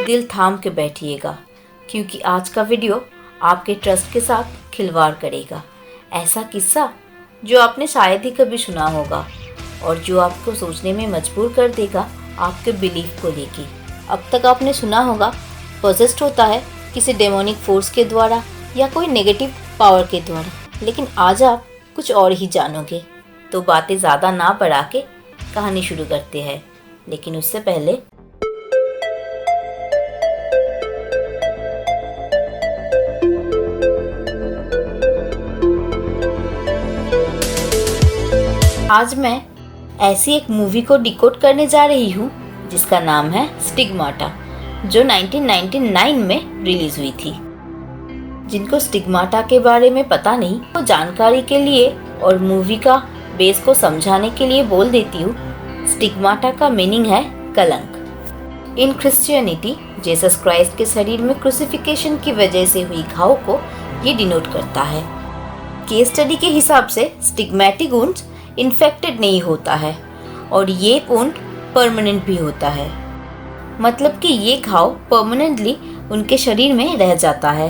दिल थाम के बैठिएगा, क्योंकि आज का वीडियो आपके ट्रस्ट के साथ खिलवाड़ करेगा। ऐसा किस्सा जो आपने शायद ही कभी सुना होगा और जो आपको सोचने में मजबूर कर देगा आपके बिलीफ को लेके। अब तक आपने सुना होगा पोजेस्ड होता है किसी डेमोनिक फोर्स के द्वारा या कोई नेगेटिव पावर के द्वारा, लेकिन आज आप कुछ और ही जानोगे। तो बातें ज़्यादा ना बढ़ा के कहानी शुरू करते हैं, लेकिन उससे पहले आज मैं ऐसी एक मूवी को डिकोड करने जा रही हूँ जिसका नाम है स्टिग्माटा, जो 1999 में रिलीज हुई थी। जिनको स्टिग्माटा के बारे में पता नहीं, वो जानकारी के लिए और मूवी का बेस को समझाने के लिए बोल देती हूँ। स्टिग्माटा का मीनिंग है कलंक। इन क्रिश्चियनिटी जीसस क्राइस्ट के शरीर में क्रूसिफिकेशन की वजह से हुई घाव को ये डिनोट करता है। केस स्टडी के हिसाब से स्टिग्मेटिक वुंड्स इन्फेक्टेड नहीं होता है और ये वुंड परमानेंट भी होता है, मतलब कि ये घाव परमानेंटली उनके शरीर में रह जाता है।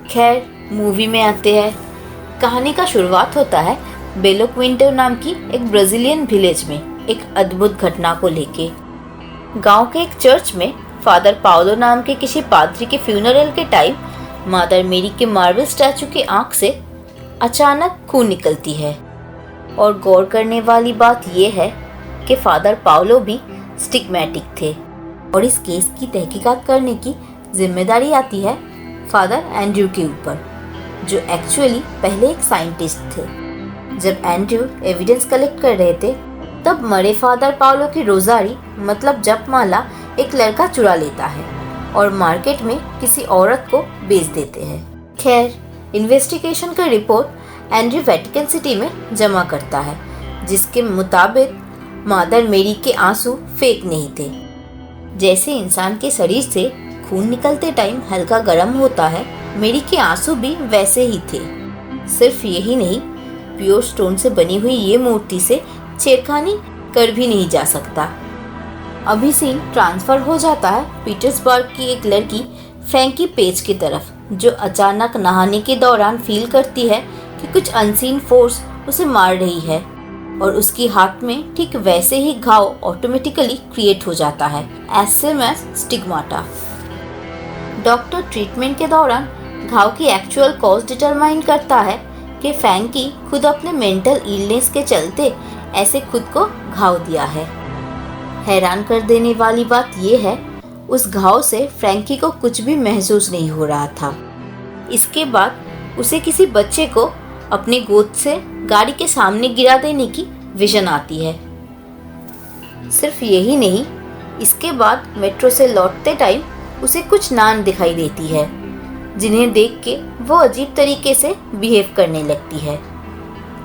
खैर, मूवी में आते हैं। कहानी का शुरुआत होता है बेलो क्विंटो नाम की एक ब्राजीलियन विलेज में एक अद्भुत घटना को लेके। गांव के एक चर्च में फादर पाउलो नाम के किसी पादरी के फ्यूनरल के टाइम मदर मेरी के मार्बल स्टैचू के आंख से अचानक खून निकलती है। और गौर करने वाली बात यह है कि फादर पाउलो भी स्टिग्मेटिक थे और इस केस की तहकीकात करने की जिम्मेदारी आती है फादर एंड्रयू के ऊपर, जो एक्चुअली पहले एक साइंटिस्ट थे। जब एंड्रयू एविडेंस कलेक्ट कर रहे थे, तब मरे फादर पाउलो की रोजारी मतलब जपमाला एक लड़का चुरा लेता है और मार्केट में किसी औरत को बेच देते हैं। खैर, इन्वेस्टिगेशन का रिपोर्ट एंड्रयू वेटिकन सिटी में जमा करता है, जिसके मुताबिक मदर मेरी के आंसू फेक नहीं थे। जैसे इंसान के शरीर से खून निकलते टाइम हल्का गर्म होता है, मेरी के आंसू भी वैसे ही थे। सिर्फ यही नहीं, प्योर स्टोन से बनी हुई ये मूर्ति से छेड़खानी कर भी नहीं जा सकता। अभी सीन ट्रांसफर हो जाता है पीटर्सबर्ग की एक लड़की फ्रैंकी पेज की तरफ, जो अचानक नहाने के दौरान फील करती है कि कुछ अनसीन फोर्स उसे मार रही है और उसकी हाथ में ठीक वैसे ही घाव ऑटोमेटिकली क्रिएट हो जाता है, as same as stigmata. Doctor treatment के दौरान घाव की एक्चुअल कॉज डिटरमाइन करता है कि फ्रैंकी खुद अपने मेंटल इलनेस के चलते ऐसे खुद को घाव दिया है। हैरान कर देने वाली बात यह है, उस घाव से फ्रैंकी को कुछ भी महसूस नहीं हो रहा था। इसके बाद उसे किसी बच्चे को अपनी गोद से गाड़ी के सामने गिरा देने की विजन आती है। सिर्फ यही नहीं, इसके बाद मेट्रो से लौटते टाइम उसे कुछ नान दिखाई देती है, जिन्हें देख के वो अजीब तरीके से बिहेव करने लगती है।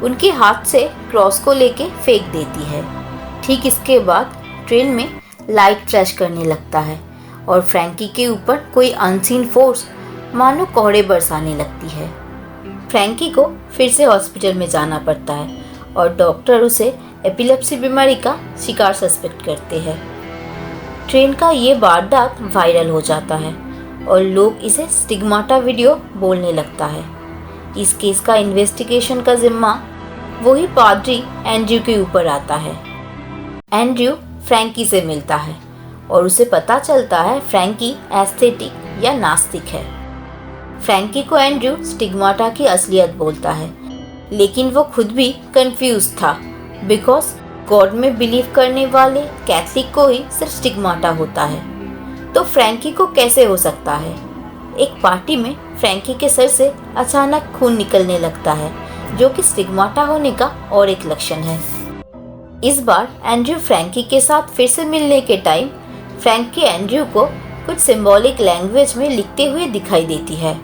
उनके हाथ से क्रॉस को लेके फेंक देती है। ठीक इसके बाद ट्रेन में लाइट फ्लैश करने लगता है और फ्रैंकी के ऊपर कोई अनसीन फोर्स मानो कोहरे बरसाने लगती है। फ्रैंकी को फिर से हॉस्पिटल में जाना पड़ता है और डॉक्टर उसे एपिलेप्सी बीमारी का शिकार सस्पेक्ट करते हैं। ट्रेन का ये वारदात वायरल हो जाता है और लोग इसे स्टिग्माटा वीडियो बोलने लगता है। इस केस का इन्वेस्टिगेशन का जिम्मा वही पादरी एंड्रयू के ऊपर आता है। एंड्रयू फ्रैंकी से मिलता है और उसे पता चलता है फ्रैंकी एस्थेटिक या नास्तिक है। फ्रैंकी को एंड्रयू स्टिग्माटा की असलियत बोलता है, लेकिन वो खुद भी कंफ्यूज था, बिकॉज गॉड में बिलीव करने वाले कैथलिक को ही सिर्फ स्टिग्माटा होता है, तो फ्रैंकी को कैसे हो सकता है। एक पार्टी में फ्रैंकी के सर से अचानक खून निकलने लगता है, जो कि स्टिग्माटा होने का और एक लक्षण है। इस बार एंड्रयू फ्रैंकी के साथ फिर से मिलने के टाइम फ्रैंकी एंड्रयू को कुछ सिंबॉलिक लैंग्वेज में लिखते हुए दिखाई देती है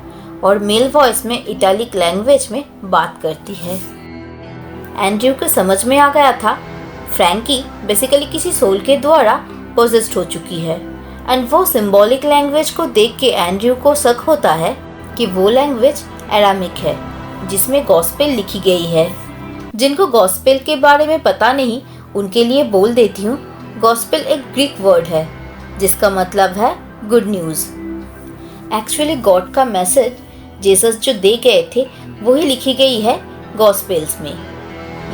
और मेल वॉइस में इटालिक लैंग्वेज में बात करती है। एंड्रयू को समझ में आ गया था फ्रैंकी बेसिकली किसी सोल के द्वारा पोजेस्ड हो चुकी है, एंड वो सिंबॉलिक लैंग्वेज को देख के एंड्रयू को शक होता है कि वो लैंग्वेज अरामिक है, जिसमें गॉस्पेल लिखी गई है। जिनको गॉस्पेल के बारे में पता नहीं, उनके लिए बोल देती हूँ, गॉस्पेल एक ग्रीक वर्ड है जिसका मतलब है गुड न्यूज़। एक्चुअली गॉड का मैसेज जीसस जो दे गए थे वही लिखी गई है गॉस्पेल्स में।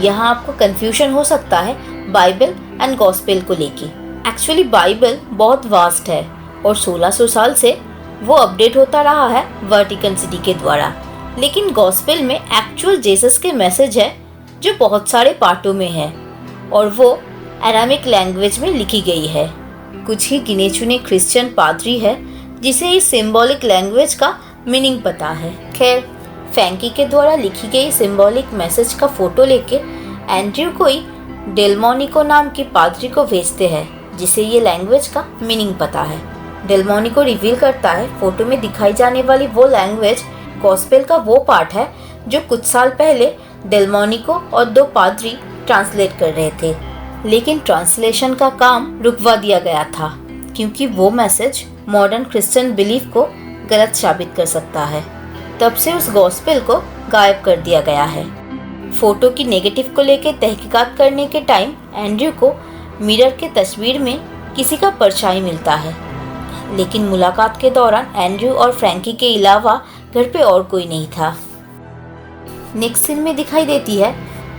यहाँ आपको कंफ्यूजन हो सकता है बाइबल एंड गॉस्पेल को लेके। एक्चुअली बाइबल बहुत वास्ट है और 1600 साल से वो अपडेट होता रहा है वर्टिकन सिटी के द्वारा, लेकिन गॉस्पेल में एक्चुअल जीसस के मैसेज है जो बहुत सारे पार्टों में है और वो अरामिक लैंग्वेज में लिखी गई है। कुछ ही गिने चुने क्रिश्चियन पादरी है जिसे इस सिंबॉलिक लैंग्वेज का मीनिंग पता है। खैर, फ्रैंकी के द्वारा लिखी गई सिंबॉलिक मैसेज का फोटो लेके एंड्रयू कोई डेलमोनिको नाम की पादरी को भेजते हैं जिसे ये लैंग्वेज का मीनिंग पता है। डेलमोनिको रिवील करता है फोटो में दिखाई जाने वाली वो लैंग्वेज गॉस्पेल का वो पार्ट है जो कुछ साल पहले डेलमोनिको और 2 पादरी ट्रांसलेट कर रहे थे, लेकिन ट्रांसलेशन का काम रुकवा दिया गया था क्योंकि वो मैसेज मॉडर्न क्रिश्चियन बिलीफ को गलत साबित कर सकता है। तब से उस गॉस्पेल को गायब कर दिया गया है। फोटो की नेगेटिव को लेकर तहकीकात करने के टाइम एंड्रयू को मिरर के तस्वीर में किसी का परछाई मिलता है, लेकिन मुलाकात के दौरान एंड्रयू और फ्रैंकी के अलावा घर पे और कोई नहीं था। नेक्स्ट सीन में दिखाई देती है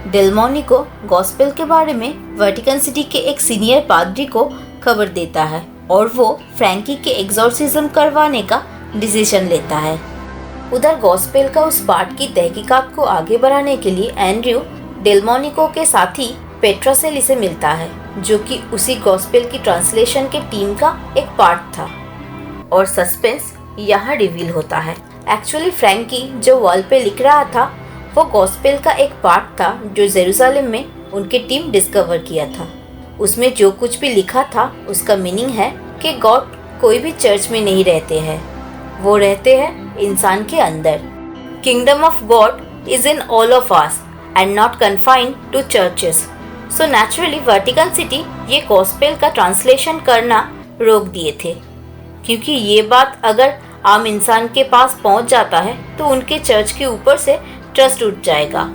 डेलमोनिको गॉस्पेल के बारे में वर्टिकन सिटी के एक सीनियर पादरी को खबर देता है और वो फ्रैंकी के एग्जॉर्सिज्म करवाने का डिसीजन लेता है। उधर गॉस्पेल का उस पार्ट की तहकीकात को आगे बढ़ाने के लिए एंड्रयू डेलमोनिको के साथी पेट्रासेली से मिलता है जो कि उसी गॉस्पेल की ट्रांसलेशन के टीम का एक पार्ट था और सस्पेंस यहाँ रिवील होता है। एक्चुअली फ्रैंकी जो वॉल पे लिख रहा था वो गॉस्पेल का एक पार्ट था जो जेरूसलम में उनकी टीम डिस्कवर किया था। उसमें जो कुछ भी लिखा था उसका मीनिंग है कि गॉड कोई भी चर्च में नहीं रहते हैं, वो रहते हैं इंसान के अंदर। Kingdom of God is in all of us and not confined to churches. So naturally Vatican city ये गॉस्पेल का ट्रांसलेशन करना रोक दिए थे क्योंकि ये बात अगर आम इंसान के पास पहुंच जाता है तो उनके चर्च के ऊपर से ट्रस्ट उठ जाएगा।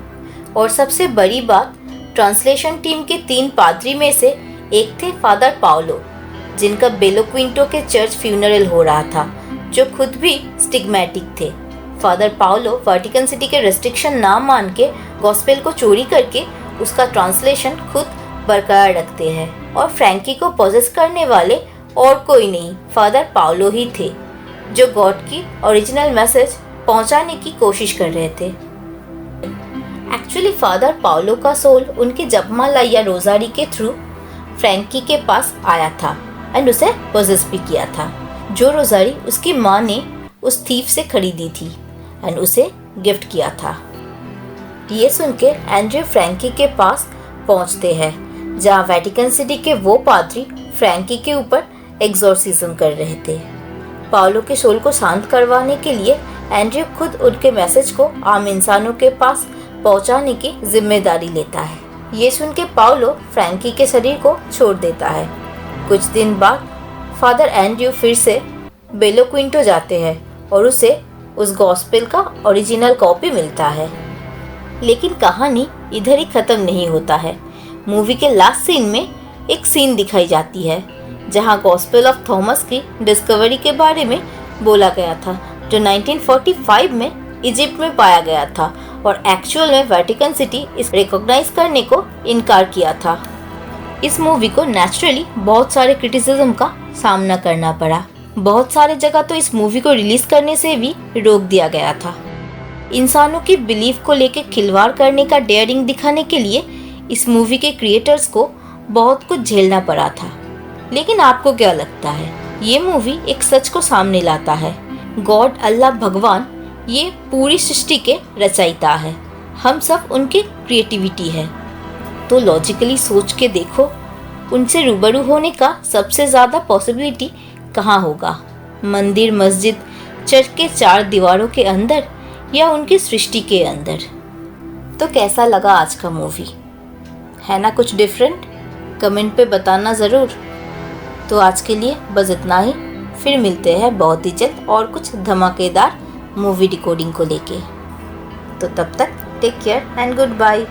और सबसे बड़ी बात, ट्रांसलेशन टीम के 3 पादरी में से एक थे फादर पाउलो जिनका बेलो क्विंटो के चर्च फ्यूनरल हो रहा था, जो खुद भी स्टिग्मेटिक थे। फादर पाउलो वर्टिकन सिटी के रेस्ट्रिक्शन ना मान के गॉस्पेल को चोरी करके उसका ट्रांसलेशन खुद बरकरार रखते हैं और फ्रैंकी को पॉजेस करने वाले और कोई नहीं फादर पाउलो ही थे जो गॉड की ओरिजिनल मैसेज पहुंचाने की कोशिश कर रहे थे। एक्चुअली फादर पाउलो का सोल उनके जपमाला या रोजारी के थ्रू फ्रैंकी के पास आया था एंड उसे पॉजेस भी किया था। जो रोजारी उसकी माँ ने उस थीफ से खरीदी थी एंड उसे गिफ्ट किया था। ये सुन के एंड्रयू फ्रैंकी के पास पहुंचते हैं जहाँ वेटिकन सिटी के वो पादरी फ्रैंकी के ऊपर एग्जॉर्सिज्म कर रहे थे। पाउलो के सोल को शांत करवाने के लिए एंड्रयू खुद उनके मैसेज को आम इंसानों के पास पहुंचाने की जिम्मेदारी लेता है। ये सुन के पाउलो फ्रैंकी के शरीर को छोड़ देता है। कुछ दिन बाद फादर एंड्रयू फिर से बेलो क्विंटो जाते हैं और उसे उस गॉस्पेल का ओरिजिनल कॉपी मिलता है। लेकिन कहानी इधर ही ख़त्म नहीं होता है। मूवी के लास्ट सीन में एक सीन दिखाई जाती है जहां गॉस्पेल ऑफ थॉमस की डिस्कवरी के बारे में बोला गया था जो 1945 में इजिप्ट में पाया गया था और एक्चुअल में वेटिकन सिटी इस रिकॉग्नाइज करने को इनकार किया था। इस मूवी को नेचुरली बहुत सारे क्रिटिसिज्म का सामना करना पड़ा। बहुत सारे जगह तो इस मूवी को रिलीज करने से भी रोक दिया गया था। इंसानों की बिलीफ को लेकर खिलवाड़ करने का डेयरिंग दिखाने के लिए इस मूवी के क्रिएटर्स को बहुत कुछ झेलना पड़ा था। लेकिन आपको क्या लगता है? ये मूवी एक सच को सामने लाता है। गॉड अल्लाह भगवान ये पूरी सृष्टि के रचयिता है, हम सब उनकी क्रिएटिविटी है। तो लॉजिकली सोच के देखो, उनसे रूबरू होने का सबसे ज़्यादा पॉसिबिलिटी कहाँ होगा? मंदिर, मस्जिद, चर्च के 4 दीवारों के अंदर या उनकी सृष्टि के अंदर? तो कैसा लगा आज का मूवी? है ना कुछ डिफरेंट? कमेंट पे बताना ज़रूर। तो आज के लिए बस इतना ही। फिर मिलते हैं बहुत ही जल्द और कुछ धमाकेदार मूवी डिकोडिंग को लेके। तो तब तक take care and good bye.